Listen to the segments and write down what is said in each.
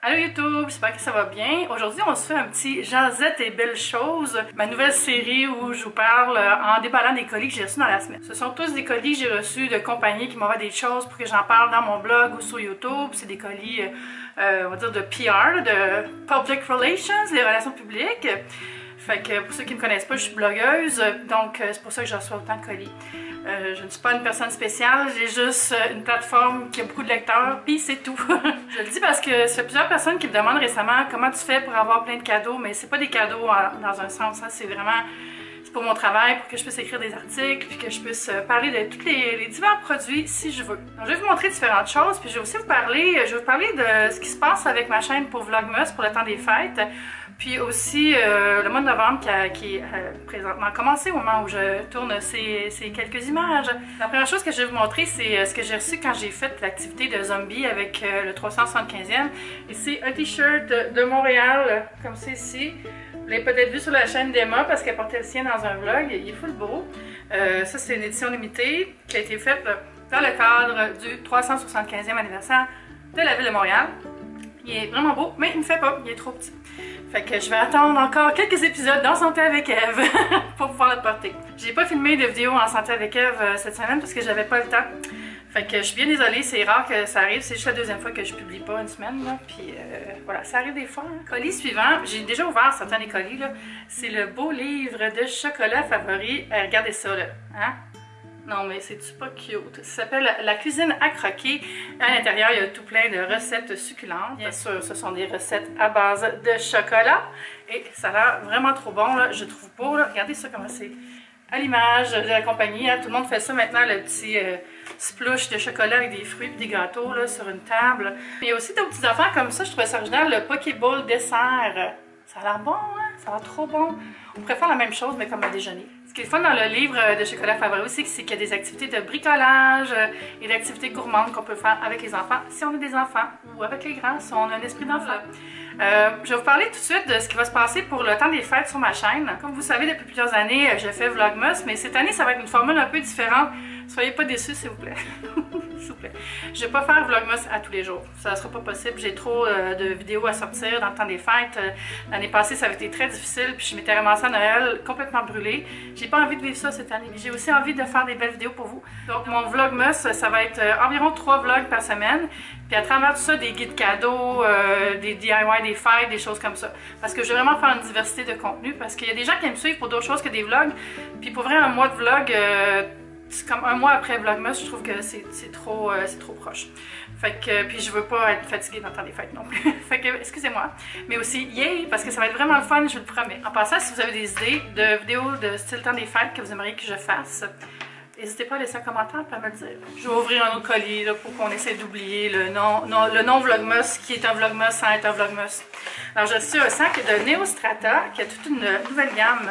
Allô YouTube, j'espère que ça va bien. Aujourd'hui, on se fait un petit Jasette et belles choses, ma nouvelle série où je vous parle en déballant des colis que j'ai reçus dans la semaine. Ce sont tous des colis que j'ai reçus de compagnies qui m'envoient des choses pour que j'en parle dans mon blog ou sur YouTube. C'est des colis, on va dire de PR, de Public Relations, les relations publiques. Fait que pour ceux qui ne me connaissent pas, je suis blogueuse, donc c'est pour ça que je reçois autant de colis. Je ne suis pas une personne spéciale, j'ai juste une plateforme qui a beaucoup de lecteurs, puis c'est tout. Je le dis parce que c'est plusieurs personnes qui me demandent récemment comment tu fais pour avoir plein de cadeaux, mais c'est pas des cadeaux dans un sens, hein, c'est vraiment pour mon travail, pour que je puisse écrire des articles, puis que je puisse parler de tous les divers produits si je veux. Donc, je vais vous montrer différentes choses, puis je vais aussi vous parler, de ce qui se passe avec ma chaîne pour Vlogmas pour le temps des fêtes. Puis aussi le mois de novembre qui est présentement commencé au moment où je tourne ces quelques images. La première chose que je vais vous montrer, c'est ce que j'ai reçu quand j'ai fait l'activité de zombie avec le 375e. Et c'est un t-shirt de Montréal, comme c'est ici. Vous l'avez peut-être vu sur la chaîne d'Emma parce qu'elle portait le sien dans un vlog. Il est full beau. Ça, c'est une édition limitée qui a été faite dans le cadre du 375e anniversaire de la ville de Montréal. Il est vraiment beau, mais il ne me fait pas, il est trop petit. Fait que je vais attendre encore quelques épisodes d'En santé avec Eve pour pouvoir le porter. J'ai pas filmé de vidéo en santé avec Eve cette semaine parce que j'avais pas le temps. Fait que je suis bien désolée, c'est rare que ça arrive, c'est juste la deuxième fois que je publie pas une semaine, là. Puis voilà, ça arrive des fois. Hein. Colis suivant, j'ai déjà ouvert certains des colis, là. C'est le beau livre de chocolat favori. Regardez ça, là. Hein? Non, mais c'est-tu pas cute? Ça s'appelle La cuisine à croquer. À l'intérieur, il y a tout plein de recettes succulentes. Bien sûr, ce sont des recettes à base de chocolat. Et ça a l'air vraiment trop bon, là. Je trouve beau, là. Regardez ça, comment c'est à l'image de la compagnie. Hein. Tout le monde fait ça maintenant, le petit splush de chocolat avec des fruits et des gâteaux, là, sur une table. Il y a aussi des petites affaires comme ça, je trouvais ça original, le Pokéball dessert. Ça a l'air bon, hein? Ça a l'air trop bon. On pourrait faire la même chose, mais comme un déjeuner. Ce qui est fun dans le livre de chocolat favori aussi, c'est qu'il y a des activités de bricolage et d'activités gourmandes qu'on peut faire avec les enfants, si on a des enfants, ou avec les grands, si on a un esprit d'enfant. Je vais vous parler tout de suite de ce qui va se passer pour le temps des fêtes sur ma chaîne. Comme vous savez, depuis plusieurs années, je fais Vlogmas, mais cette année, ça va être une formule un peu différente. Soyez pas déçus, s'il vous plaît. S'il vous plaît. Je vais pas faire Vlogmas à tous les jours. Ça sera pas possible. J'ai trop de vidéos à sortir dans le temps des fêtes. L'année passée, ça avait été très difficile, puis je m'étais ramassée à Noël complètement brûlée. J'ai pas envie de vivre ça cette année. J'ai aussi envie de faire des belles vidéos pour vous. Donc, mon Vlogmas, ça va être environ 3 vlogs par semaine. Puis à travers tout ça, des guides cadeaux, des DIY, des fêtes, des choses comme ça. Parce que je veux vraiment faire une diversité de contenu. Parce qu'il y a des gens qui aiment suivre pour d'autres choses que des vlogs. Puis pour vrai, un mois de vlog, c'est comme un mois après Vlogmas, je trouve que c'est trop proche. Fait que, puis je veux pas être fatiguée dans le temps des fêtes non plus. Fait que, excusez-moi. Mais aussi, yay, parce que ça va être vraiment le fun, je vous le promets. En passant, si vous avez des idées de vidéos de style temps des fêtes que vous aimeriez que je fasse, n'hésitez pas à laisser un commentaire pour me le dire. Je vais ouvrir un autre colis là, pour qu'on essaie d'oublier le non Vlogmas qui est un Vlogmas sans être un Vlogmas. Alors j'ai reçu un sac de Neostrata qui a toute une nouvelle gamme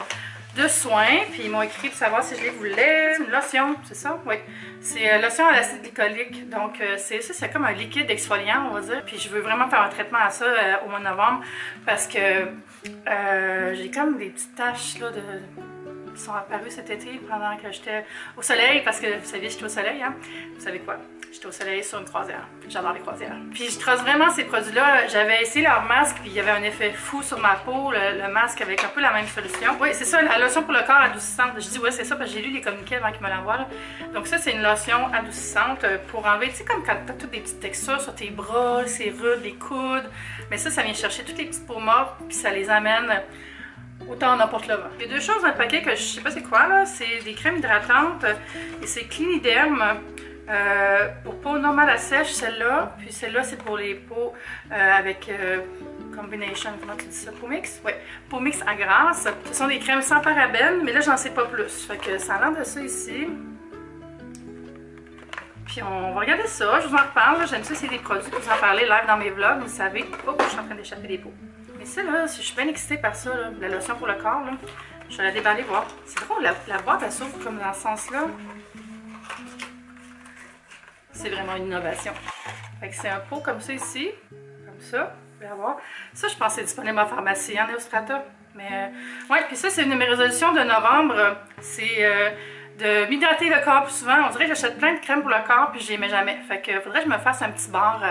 de soins, puis ils m'ont écrit pour savoir si je les voulais. C'est une lotion, c'est ça? Oui. C'est lotion à l'acide glycolique, donc c'est comme un liquide exfoliant, on va dire. Puis je veux vraiment faire un traitement à ça au mois de novembre, parce que j'ai comme des petites taches là, qui sont apparues cet été pendant que j'étais au soleil, parce que vous savez, j'étais au soleil, hein? Vous savez quoi? J'étais au soleil sur une croisière. J'adore les croisières. Puis je trosse vraiment ces produits-là. J'avais essayé leur masque, puis il y avait un effet fou sur ma peau, le masque avec un peu la même solution. Oui, c'est ça, la lotion pour le corps adoucissante. Je dis ouais, c'est ça, parce que j'ai lu les communiqués avant qu'ils me l'envoient. Donc ça, c'est une lotion adoucissante pour enlever, tu sais, comme quand tu as toutes des petites textures sur tes bras, ses rudes, les coudes. Mais ça vient chercher toutes les petites peaux mortes, puis ça les amène autant n'importe le vent. Il y a 2 choses dans le paquet que je sais pas c'est quoi, là. C'est des crèmes hydratantes et c'est Cliniderm. Pour peau normale à sèche, celle-là, puis celle-là c'est pour les peaux avec combination, comment tu dis ça? Peau mix? Oui, peau mix à grasse. Ce sont des crèmes sans parabènes, mais là j'en sais pas plus. Fait que ça a l'air de ça ici. Puis on va regarder ça, je vous en reparle. J'aime ça, c'est des produits que vous en parlez live dans mes vlogs, vous savez. Oh, je suis en train d'échapper des peaux. Mais ça là, je suis bien excitée par ça, là, la lotion pour le corps. Là. Je vais la déballer, voir. C'est drôle, la boîte elle s'ouvre comme dans ce sens-là. C'est vraiment une innovation. Fait que c'est un pot comme ça ici. Comme ça. Vous pouvez avoir. Ça, je pense que c'est disponible en pharmacie, en Neostrata. Mais, ouais, puis ça, c'est une de mes résolutions de novembre. C'est de m'hydrater le corps plus souvent. On dirait que j'achète plein de crèmes pour le corps, puis je les mets jamais. Fait que faudrait que je me fasse un petit bar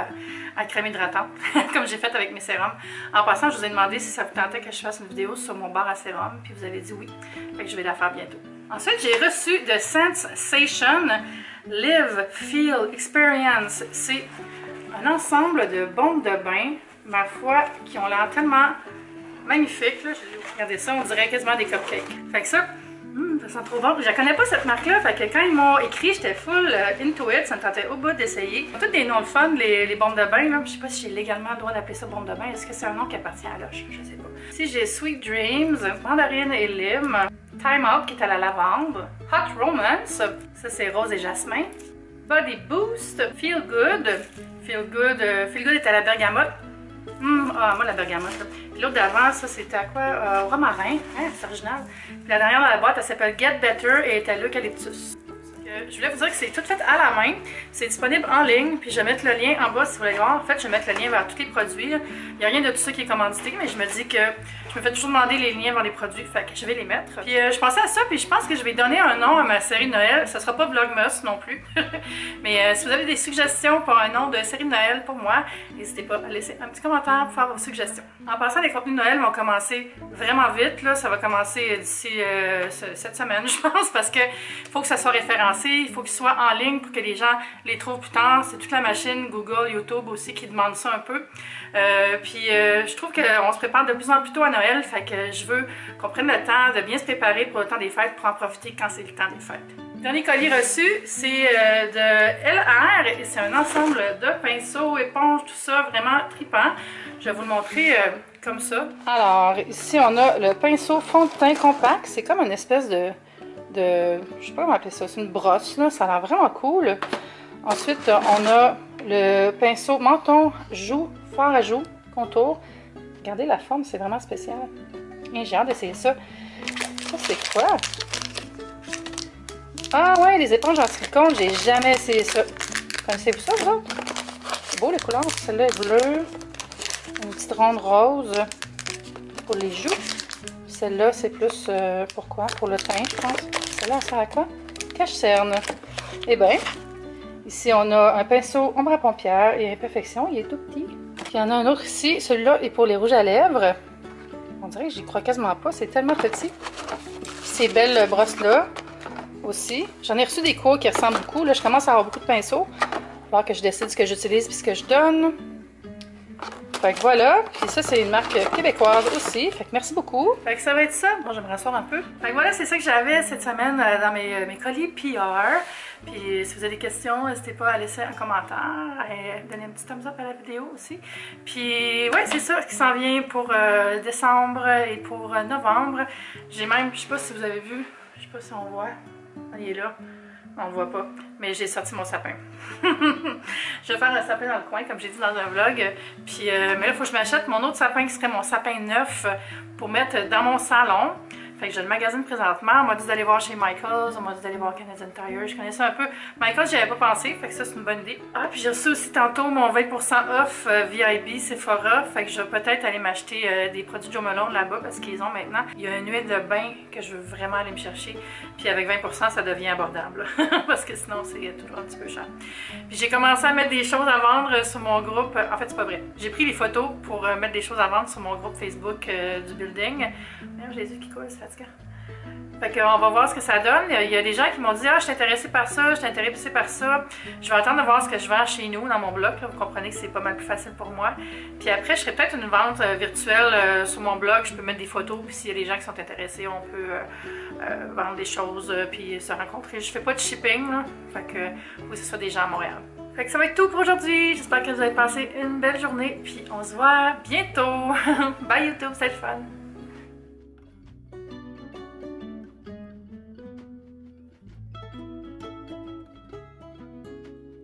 à crème hydratante, comme j'ai fait avec mes sérums. En passant, je vous ai demandé si ça vous tentait que je fasse une vidéo sur mon bar à sérum, puis vous avez dit oui. Fait que je vais la faire bientôt. Ensuite, j'ai reçu de Sensation Live, Feel, Experience. C'est un ensemble de bombes de bain, ma foi, qui ont l'air tellement magnifiques. Là. Regardez ça, on dirait quasiment des cupcakes. Fait que ça sent trop bon. Je la connais pas cette marque-là, fait que quand ils m'ont écrit, j'étais full into it, ça me tentait au bout d'essayer. Toutes des noms de fun, les bombes de bain, là. Je sais pas si j'ai légalement le droit d'appeler ça bombe de bain. Est-ce que c'est un nom qui appartient à Lush? Je sais pas. Ici, j'ai Sweet Dreams, mandarine et lime, Time Out qui est à la lavande, Hot Romance, ça c'est rose et jasmin, Body Boost, Feel Good, Feel Good est à la bergamote. Moi la bergamote. Puis l'autre d'avant, ça c'était à quoi? Romarin, hein, c'est original. Puis la dernière dans la boîte, elle s'appelle Get Better et est à l'eucalyptus. Je voulais vous dire que c'est tout fait à la main. C'est disponible en ligne. Puis je vais mettre le lien en bas si vous voulez voir. En fait, je vais mettre le lien vers tous les produits. Il n'y a rien de tout ça qui est commandité, mais je me dis que je me fais toujours demander les liens vers les produits. Fait que je vais les mettre. Puis je pensais à ça, puis je pense que je vais donner un nom à ma série de Noël. Ça sera pas Vlogmas non plus. Mais si vous avez des suggestions pour un nom de série de Noël pour moi, n'hésitez pas à laisser un petit commentaire pour faire vos suggestions. En passant, les contenus de Noël vont commencer vraiment vite. Là. Ça va commencer d'ici cette semaine, je pense, parce que faut que ça soit référencé. Il faut qu'ils soient en ligne pour que les gens les trouvent plus tard. C'est toute la machine Google, YouTube aussi qui demande ça un peu. Je trouve qu'on se prépare de plus en plus tôt à Noël, fait que je veux qu'on prenne le temps de bien se préparer pour le temps des fêtes, pour en profiter quand c'est le temps des fêtes. Le dernier colis reçu, c'est de LR et c'est un ensemble de pinceaux, éponges, tout ça, vraiment trippant. Je vais vous le montrer comme ça. Alors, ici on a le pinceau fond de teint compact. C'est comme une espèce de je sais pas comment appeler ça, c'est une brosse, là. Ça a l'air vraiment cool. Ensuite, on a le pinceau menton, joue, fard à joues, contour. Regardez la forme, c'est vraiment spécial. Et j'ai hâte d'essayer ça. Ça, c'est quoi? Ah ouais, les éponges en silicone, j'ai jamais essayé ça. Connaissez-vous ça, vous autres? C'est beau les couleurs. Celle-là est bleue. Une petite ronde rose pour les joues. Celle-là, c'est plus pourquoi? Pour le teint, je pense. Celle-là, elle sert à quoi? Cache-cerne. Eh bien, ici, on a un pinceau ombre à paupières et imperfection. Il est tout petit. Puis, il y en a un autre ici. Celui-là est pour les rouges à lèvres. On dirait que j'y crois quasiment pas. C'est tellement petit. Puis, ces belles brosses-là aussi. J'en ai reçu des cours qui ressemblent beaucoup. Là, je commence à avoir beaucoup de pinceaux. Il va falloir que je décide ce que j'utilise et ce que je donne. Fait que voilà, puis ça c'est une marque québécoise aussi, fait que merci beaucoup. Fait que ça va être ça, bon je vais me rasseoir un peu. Fait que voilà, c'est ça que j'avais cette semaine dans mes colis PR. Puis si vous avez des questions, n'hésitez pas à laisser un commentaire, et donner un petit thumbs up à la vidéo aussi. Puis ouais, c'est ça qui s'en vient pour décembre et pour novembre. J'ai même, je sais pas si vous avez vu, je sais pas si on voit, il est là. On ne voit pas, mais j'ai sorti mon sapin. Je vais faire un sapin dans le coin, comme j'ai dit dans un vlog. Puis, mais là, il faut que je m'achète mon autre sapin qui serait mon sapin neuf pour mettre dans mon salon. Fait que je le magasine présentement. On m'a dit d'aller voir chez Michaels, on m'a dit d'aller voir Canadian Tire. Je connaissais un peu Michaels, j'y avais pas pensé, fait que ça c'est une bonne idée. Ah, puis j'ai reçu aussi tantôt mon 20% off VIB Sephora. Fait que je vais peut-être aller m'acheter des produits Jo Malone là-bas parce qu'ils ont maintenant. Il y a une huile de bain que je veux vraiment aller me chercher. Puis avec 20%, ça devient abordable. Parce que sinon, c'est toujours un petit peu cher. Puis j'ai commencé à mettre des choses à vendre sur mon groupe. En fait, c'est pas vrai. J'ai pris les photos pour mettre des choses à vendre sur mon groupe Facebook du building. Merde, j'ai les yeux qui coulent, c'est fatigant. Fait qu'on va voir ce que ça donne. Il y a des gens qui m'ont dit « Ah, je suis intéressée par ça, je suis intéressée par ça. » Je vais attendre de voir ce que je vends chez nous, dans mon blog. Là. Vous comprenez que c'est pas mal plus facile pour moi. Puis après, je ferai peut-être une vente virtuelle sur mon blog. Je peux mettre des photos. Puis s'il y a des gens qui sont intéressés, on peut vendre des choses puis se rencontrer. Je fais pas de shipping, là. Fait que faut que ce soit des gens à Montréal. Fait que ça va être tout pour aujourd'hui. J'espère que vous avez passé une belle journée. Puis on se voit bientôt. Bye YouTube, c'était le fun.